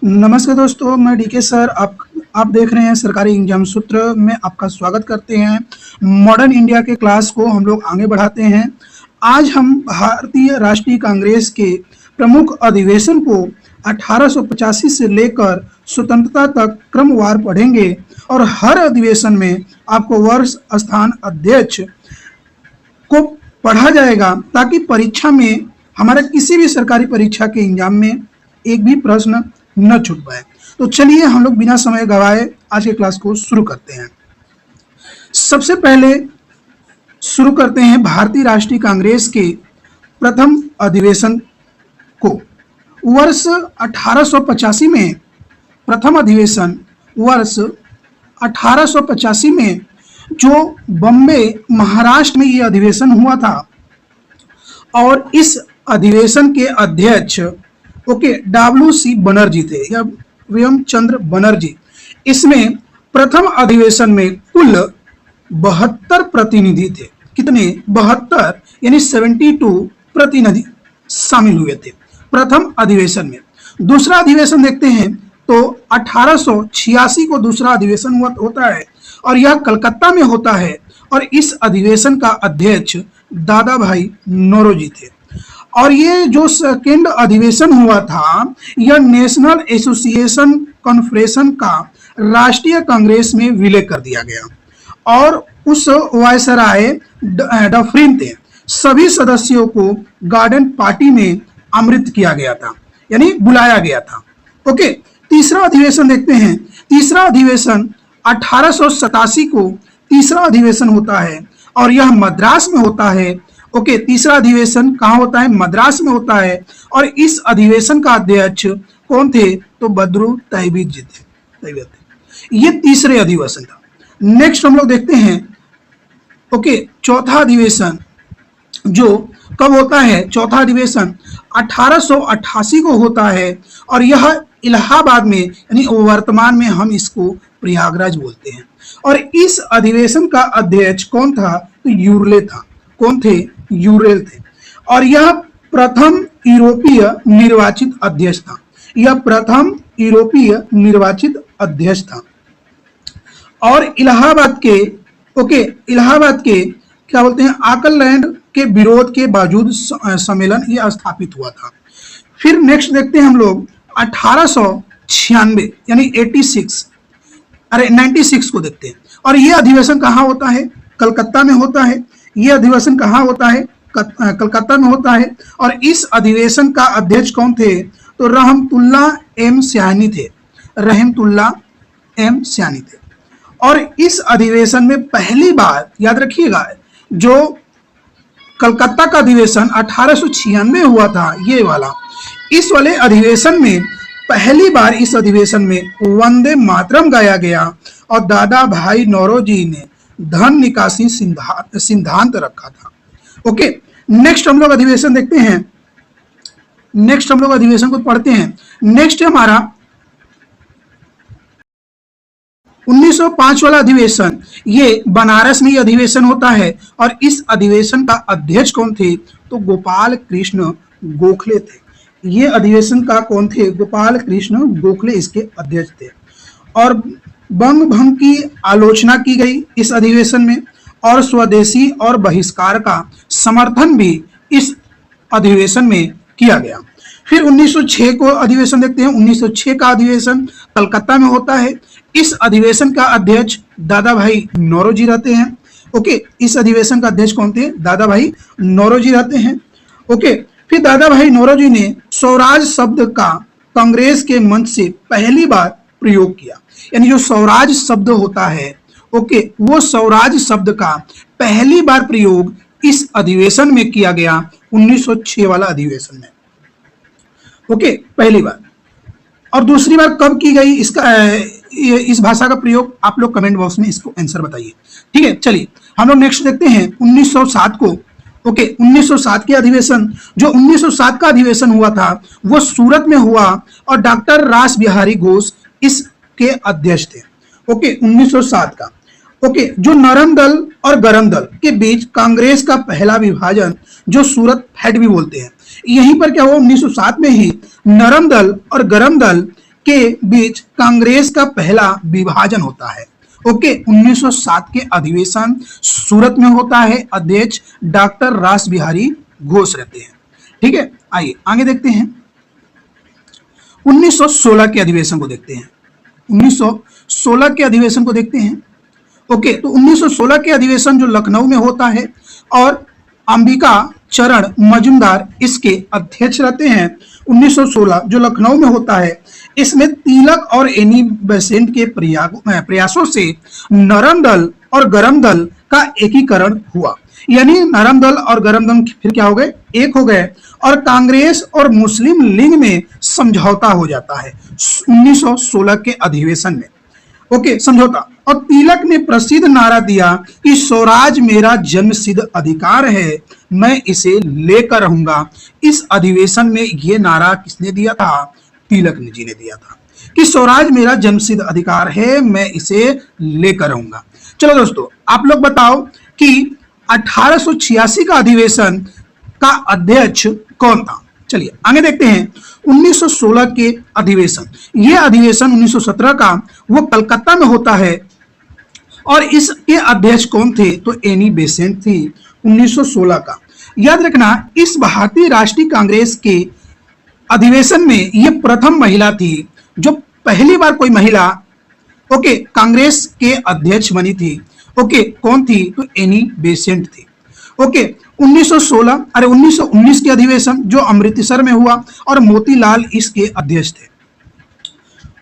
नमस्कार दोस्तों, मैं डीके सर। आप देख रहे हैं सरकारी एग्जाम सूत्र में आपका स्वागत करते हैं। मॉडर्न इंडिया के क्लास को हम लोग आगे बढ़ाते हैं। आज हम भारतीय राष्ट्रीय कांग्रेस के प्रमुख अधिवेशन को 1885 से लेकर स्वतंत्रता तक क्रमवार पढ़ेंगे और हर अधिवेशन में आपको वर्ष, स्थान, अध्यक्ष को पढ़ा जाएगा ताकि परीक्षा में, हमारे किसी भी सरकारी परीक्षा के एग्जाम में एक भी प्रश्न न छूट पाए। तो चलिए हम लोग बिना समय गवाए आज के क्लास को शुरू करते हैं। सबसे पहले शुरू करते हैं भारतीय राष्ट्रीय कांग्रेस के प्रथम अधिवेशन को। वर्ष 1885 में प्रथम अधिवेशन, वर्ष 1885 में जो बम्बे महाराष्ट्र में ये अधिवेशन हुआ था और इस अधिवेशन के अध्यक्ष डब्ल्यू.सी. बनर्जी थे या व्योम चंद्र बनर्जी। इसमें प्रथम अधिवेशन में कुल 72 प्रतिनिधि थे। कितने? 72 यानी 72 प्रतिनिधि शामिल हुए थे प्रथम अधिवेशन में। दूसरा अधिवेशन देखते हैं तो 1886 को दूसरा अधिवेशन होता है और यह कलकत्ता में होता है और इस अधिवेशन का अध्यक्ष दादा भाई नौरोजी थे। और ये जो सेकेंड अधिवेशन हुआ था यह नेशनल एसोसिएशन कॉन्फ्रेंस का राष्ट्रीय कांग्रेस में विलय कर दिया गया और उस वायसराय डफरिन थे सभी सदस्यों को गार्डन पार्टी में आमंत्रित किया गया था, यानी बुलाया गया था। तीसरा अधिवेशन देखते हैं। तीसरा अधिवेशन 1887 को तीसरा अधिवेशन होता है और यह मद्रास में होता है। तीसरा अधिवेशन कहाँ होता है? मद्रास में होता है और इस अधिवेशन का अध्यक्ष कौन थे? तो बद्रू तैयब जी थे। ये तीसरे अधिवेशन था। नेक्स्ट हम लोग देखते हैं चौथा अधिवेशन जो कब होता है? चौथा अधिवेशन 1888 को होता है और यह इलाहाबाद में, यानी वर्तमान में हम इसको प्रयागराज बोलते हैं। और इस अधिवेशन का अध्यक्ष कौन था? तो यूरले था। कौन थे? यूरेल थे। और यह प्रथम यूरोपीय निर्वाचित अध्यक्ष था। यह प्रथम यूरोपीय निर्वाचित अध्यक्ष था। और इलाहाबाद के क्या बोलते हैं, आकलैंड के विरोध के बावजूद सम्मेलन यह स्थापित हुआ था। फिर नेक्स्ट देखते हैं हम लोग 1896 यानी 96 को देखते हैं। और यह अधिवेशन कहाँ होता है? कलकत्ता में होता है। यह अधिवेशन कहाँ होता है? कलकत्ता में होता है। और इस अधिवेशन का अध्यक्ष कौन थे? तो रहमतुल्ला एम सयानी थे। रहमतुल्ला एम सयानी थे। और इस अधिवेशन में पहली बार, याद रखिएगा, जो कलकत्ता का अधिवेशन 1896 हुआ था, ये वाला, इस वाले अधिवेशन में पहली बार इस अधिवेशन में वंदे मातरम गाया गया और दादा भाई नौरोजी ने धन निकासी सिद्धांत रखा था। नेक्स्ट हम लोग अधिवेशन देखते हैं। नेक्स्ट हम लोग अधिवेशन को पढ़ते हैं। नेक्स्ट हमारा 1905 वाला अधिवेशन, ये बनारस में ये अधिवेशन होता है और इस अधिवेशन का अध्यक्ष कौन थे? तो गोपाल कृष्ण गोखले थे। ये अधिवेशन का कौन थे? गोपाल कृष्ण गोखले इसके अध्यक्ष थे। और बंग भंग की आलोचना की गई इस अधिवेशन में और स्वदेशी और बहिष्कार का समर्थन भी इस अधिवेशन में किया गया। फिर 1906 को अधिवेशन देखते हैं। 1906 का अधिवेशन कलकत्ता में होता है। इस अधिवेशन का अध्यक्ष दादा भाई नौरोजी रहते हैं। इस अधिवेशन का अध्यक्ष कौन थे? दादा भाई नौरोजी रहते हैं। फिर दादा भाई नौरोजी ने स्वराज शब्द का कांग्रेस के मंच से पहली बार प्रयोग किया। यानी जो स्वराज शब्द होता है, वो स्वराज शब्द का पहली बार प्रयोग इस अधिवेशन में किया गया, 1906 वाला अधिवेशन में। पहली बार। और दूसरी बार कब की गई इस भाषा का प्रयोग? आप लोग कमेंट बॉक्स में इसको आंसर बताइए। ठीक है, चलिए हम लोग नेक्स्ट देखते हैं 1907 को। 1907 के अधिवेशन, जो 1907 का अधिवेशन हुआ था वो सूरत में हुआ और डॉक्टर रास बिहारी घोष इसके अध्यक्ष थे। 1907 का। जो नरम दल और गरम दल के बीच कांग्रेस का पहला विभाजन, जो सूरत फैट भी बोलते हैं, यहीं पर क्या हुआ? 1907 में ही नरम दल और गरम दल के बीच कांग्रेस का पहला विभाजन होता है। ओके, 1907 के अधिवेशन सूरत में होता है। अध्यक्ष डॉक्टर रास बिहारी घोष रहते हैं। ठीक है, आइए आगे देखते हैं। 1916 के अधिवेशन को देखते हैं। 1916 के अधिवेशन को देखते हैं। ओके, तो 1916 के अधिवेशन जो लखनऊ में होता है और अंबिका चरण मजूमदार इसके अध्यक्ष रहते हैं। 1916 जो लखनऊ में होता है, इसमें तिलक और एनी बेसेंट के प्रयासों से नरम दल और गरम दल का एकीकरण हुआ। यानी नरम दल और गरम दल फिर क्या हो गए, एक हो गए, और कांग्रेस और मुस्लिम लीग में समझौता हो जाता है 1916 के अधिवेशन में। ओके, समझौता। और तिलक ने प्रसिद्ध नारा दिया कि स्वराज मेरा जन्मसिद्ध अधिकार है, मैं इसे लेकर रहूंगा। इस अधिवेशन में यह नारा किसने दिया था? तिलक जी ने दिया था कि स्वराज मेरा जन्मसिद्ध अधिकार है, मैं इसे लेकर रहूंगा। चलो दोस्तों, आप लोग बताओ कि 1886 का अधिवेशन का अध्यक्ष कौन था? चलिए आगे देखते हैं। 1916 के अधिवेशन, यह अधिवेशन 1917 का वो कलकत्ता में होता है और इसके अध्यक्ष कौन थे? तो एनी बेसेंट थी 1916 का। याद रखना, इस भारतीय राष्ट्रीय कांग्रेस के अधिवेशन में यह प्रथम महिला थी जो पहली बार कोई महिला ओके कांग्रेस के अध्यक्ष बनी थी। ओके, कौन थी? तो एनी बेसेंट थी। ओके, 1919 के अधिवेशन जो अमृतसर में हुआ और मोतीलाल इसके अध्यक्ष थे।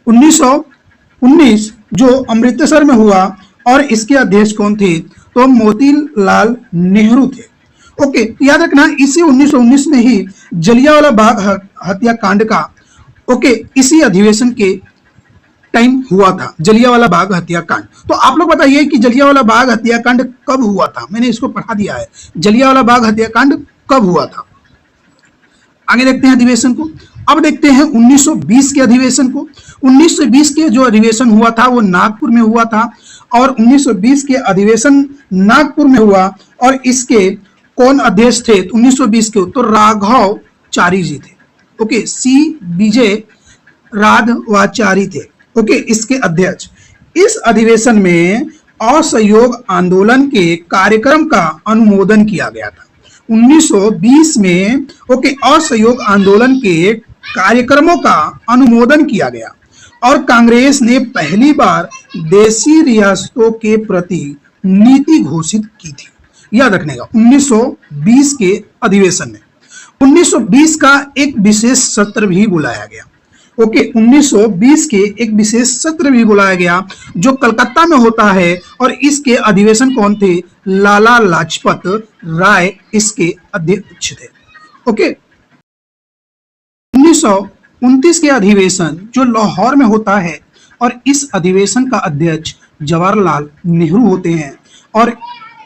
1919 जो अमृतसर में हुआ और इसके अध्यक्ष कौन थे? तो मोतीलाल नेहरू थे। ओके, याद रखना, इसी 1919 में ही जलियांवाला बाग हत्याकांड का ओके इसी अधिवेशन के टाइम हुआ था, जलियांवाला बाग हत्याकांड। तो आप लोग बताइए कि जलियांवाला बाग हत्याकांड कब हुआ था? मैंने इसको पढ़ा दिया है, जलियांवाला बाग हत्याकांड कब हुआ था। आगे देखते हैं अधिवेशन को। अब देखते हैं 1920 के अधिवेशन को। 1920 के जो अधिवेशन हुआ था वो नागपुर में हुआ था और 1920 के अधिवेशन नागपुर में हुआ और इसके कौन अध्यक्ष थे 1920 के? तो राघवाचारी जी थे। ओके, सी विजय राघवाचारी थे। ओके, इसके अध्यक्ष। इस अधिवेशन में असहयोग आंदोलन के कार्यक्रम का अनुमोदन किया गया था। 1920 में ओके असहयोग आंदोलन के कार्यक्रमों का अनुमोदन किया गया और कांग्रेस ने पहली बार देशी रियासतों के प्रति नीति घोषित की थी। याद रखने का, 1920 के अधिवेशन में 1920 का एक विशेष सत्र भी बुलाया गया। ओके, 1920 के एक विशेष सत्र भी बुलाया गया जो कलकत्ता में होता है और इसके अधिवेशन कौन थे? लाला लाजपत राय इसके अध्यक्ष थे। ओके, 1929 के अधिवेशन जो लाहौर में होता है और इस अधिवेशन का अध्यक्ष जवाहरलाल नेहरू होते हैं और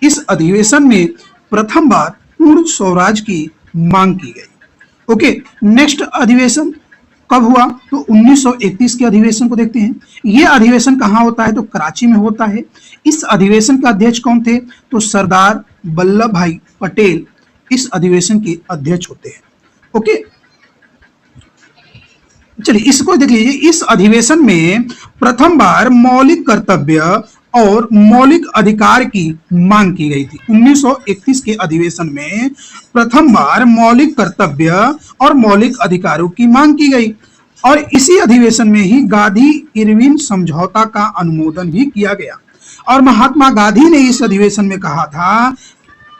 इस अधिवेशन में प्रथम बार पूर्ण स्वराज की मांग की गई। ओके, नेक्स्ट अधिवेशन कब हुआ? तो 1931 के अधिवेशन को देखते हैं। यह अधिवेशन कहाँ होता है? तो कराची में होता है। इस अधिवेशन के अध्यक्ष कौन थे? तो सरदार वल्लभ भाई पटेल इस अधिवेशन के अध्यक्ष होते हैं। ओके, चलिए इसको देख लीजिए। इस अधिवेशन में प्रथम बार मौलिक कर्तव्य और मौलिक अधिकार की मांग की गई थी। 1931 के अधिवेशन में प्रथम बार मौलिक कर्तव्य और मौलिक अधिकारों की मांग की गई और इसी अधिवेशन में ही गांधी इरविन समझौता का अनुमोदन भी किया गया और महात्मा गांधी ने इस अधिवेशन में कहा था,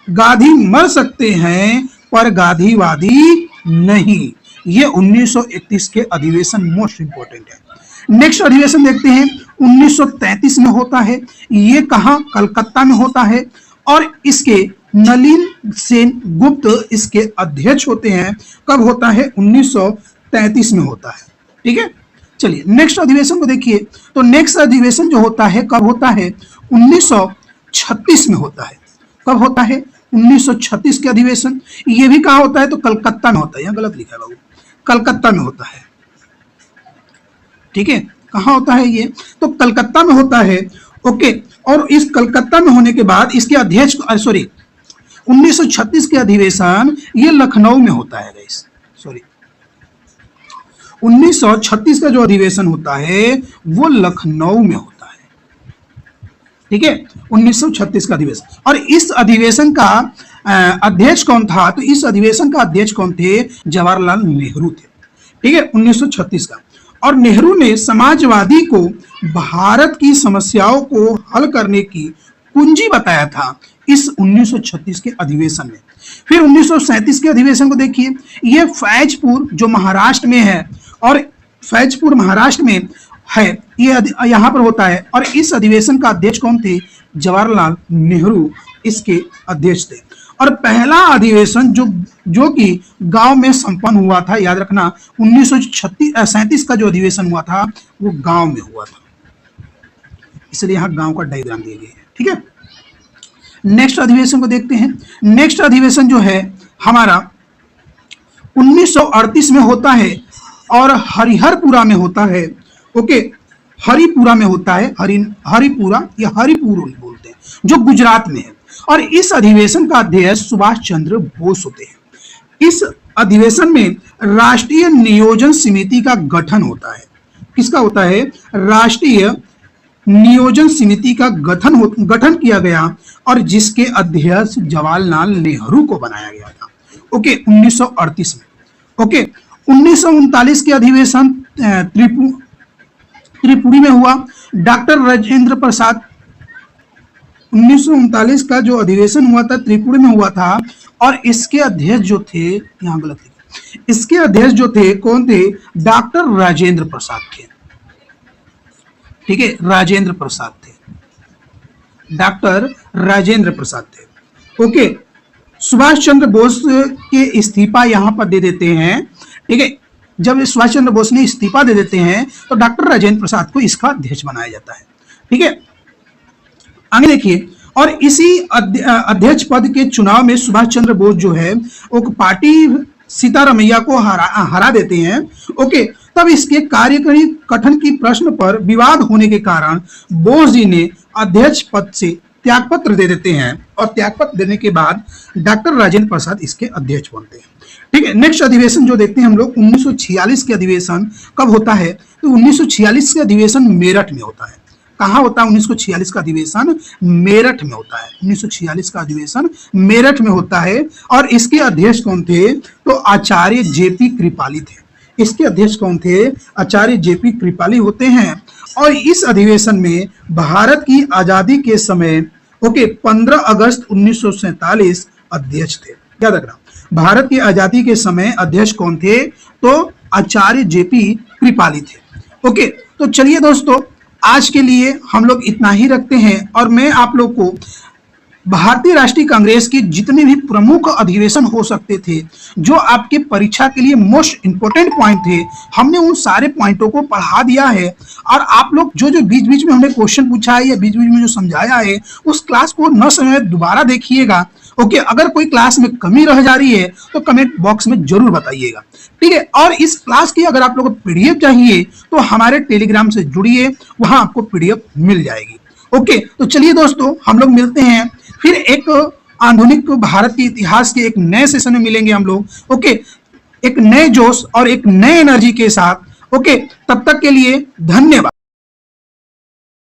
गांधी मर सकते हैं पर गांधीवादी नहीं। ये 1931 के अधिवेशन मोस्ट इंपोर्टेंट है। नेक्स्ट अधिवेशन देखते हैं 1933 में होता है। ये कहां? कलकत्ता में होता है और इसके नलिन सेन गुप्त इसके अध्यक्ष होते हैं। कब होता है? 1933 में होता है। ठीक है, चलिए नेक्स्ट अधिवेशन को देखिए। तो नेक्स्ट अधिवेशन जो होता है कब होता है? 1936 में होता है। कब होता है? 1936 के अधिवेशन। ये भी कहाँ होता है? तो कलकत्ता में होता है। यहाँ गलत लिखा है बाबू, कलकत्ता में होता है। ठीक है, कहाँ होता है ये? तो कलकत्ता में होता है। ओके, और इस कलकत्ता में होने के बाद इसके अध्यक्ष 1936 के अधिवेशन ये लखनऊ में होता है गाइस। सॉरी, 1936 का जो अधिवेशन होता है वो लखनऊ में होता है। ठीक है, 1936 का अधिवेशन। और इस अधिवेशन का अध्यक्ष कौन था? तो इस अधिवेशन का अध्यक्ष कौन थे? जवाहरलाल नेहरू थे। ठीक है, 1936 का। और नेहरू ने समाजवादी को भारत की समस्याओं को हल करने की कुंजी बताया था इस 1936 के अधिवेशन में। फिर 1937 के अधिवेशन को देखिए, ये फैजपुर जो महाराष्ट्र में है, और फैजपुर महाराष्ट्र में है, ये यहाँ पर होता है। और इस अधिवेशन का अध्यक्ष कौन थे? जवाहरलाल नेहरू इसके अध्यक्ष थे। और पहला अधिवेशन जो कि गांव में संपन्न हुआ था, याद रखना, 1937 का जो अधिवेशन हुआ था वो गांव में हुआ था, इसलिए यहाँ गांव का डायग्राम दिया गया है। ठीक है, नेक्स्ट अधिवेशन को देखते हैं। नेक्स्ट अधिवेशन जो है हमारा 1938 में होता है और हरिहरपुरा में होता है। ओके, हरिपुरा में होता है, हरिपुरा या हरिपुर बोलते हैं, जो गुजरात में है। और इस अधिवेशन का अध्यक्ष सुभाष चंद्र बोस होते हैं। इस अधिवेशन में राष्ट्रीय नियोजन समिति का गठन होता है। किसका होता है? राष्ट्रीय नियोजन समिति का गठन किया गया और जिसके अध्यक्ष जवाहरलाल नेहरू को बनाया गया था। ओके, 1938 में। ओके, 1939 के अधिवेशन त्रिपुरी में हुआ। डॉक्टर राजेंद्र प्रसाद, 1939 का जो अधिवेशन हुआ था त्रिपुरी में हुआ था, और इसके अध्यक्ष जो थे, यहाँ गलत लिखा, इसके अध्यक्ष जो थे कौन थे? डॉक्टर राजेंद्र प्रसाद थे। ठीक है, राजेंद्र प्रसाद थे, डॉक्टर राजेंद्र प्रसाद थे। ओके, सुभाष चंद्र बोस के इस्तीफा यहाँ पर दे देते हैं। ठीक है, जब सुभाष चंद्र बोस ने इस्तीफा दे देते हैं तो डॉक्टर राजेंद्र प्रसाद को इसका अध्यक्ष बनाया जाता है। ठीक है, आगे देखिए। और इसी अध्यक्ष पद के चुनाव में सुभाष चंद्र बोस जो है वो पार्टी सीतारमैया को हरा देते हैं। ओके, तब इसके कार्यकारी गठन की प्रश्न पर विवाद होने के कारण बोस जी ने अध्यक्ष पद से त्यागपत्र दे देते हैं, और त्यागपत्र देने के बाद डॉक्टर राजेंद्र प्रसाद इसके अध्यक्ष बनते हैं। ठीक है, नेक्स्ट अधिवेशन जो देखते हैं हम लोग, 1946 के अधिवेशन कब होता है? तो 1946 के अधिवेशन मेरठ में होता है। कहाँ होता है 1946 का अधिवेशन? मेरठ में होता है। 1946 का अधिवेशन मेरठ में होता है। और इसके अध्यक्ष कौन थे? तो आचार्य जेपी कृपाली थे। इसके अध्यक्ष कौन थे? आचार्य जेपी कृपाली होते हैं। और इस अधिवेशन में भारत की आजादी के समय, ओके, 15 अगस्त 1947 अध्यक्ष थे। याद रखना, भारत की आजादी के समय अध्यक्ष कौन थे? तो आचार्य जेपी कृपाली थे। ओके, तो चलिए दोस्तों, आज के लिए हम लोग इतना ही रखते हैं। और मैं आप लोग को भारतीय राष्ट्रीय कांग्रेस के जितने भी प्रमुख अधिवेशन हो सकते थे, जो आपके परीक्षा के लिए मोस्ट इंपोर्टेंट पॉइंट थे, हमने उन सारे पॉइंटों को पढ़ा दिया है। और आप लोग जो जो बीच बीच में हमने क्वेश्चन पूछा है या बीच बीच में जो समझाया है, उस क्लास को न समय दोबारा देखिएगा। ओके, अगर कोई क्लास में कमी रह जा रही है तो कमेंट बॉक्स में जरूर बताइएगा। ठीक है, और इस क्लास की अगर आप लोगों को पीडीएफ चाहिए तो हमारे टेलीग्राम से जुड़िए, वहां आपको पीडीएफ मिल जाएगी। ओके, तो चलिए दोस्तों, हम लोग मिलते हैं फिर एक आधुनिक भारत के इतिहास के एक नए सेशन में मिलेंगे हम लोग। ओके, एक नए जोश और एक नए एनर्जी के साथ। ओके, तब तक के लिए धन्यवाद।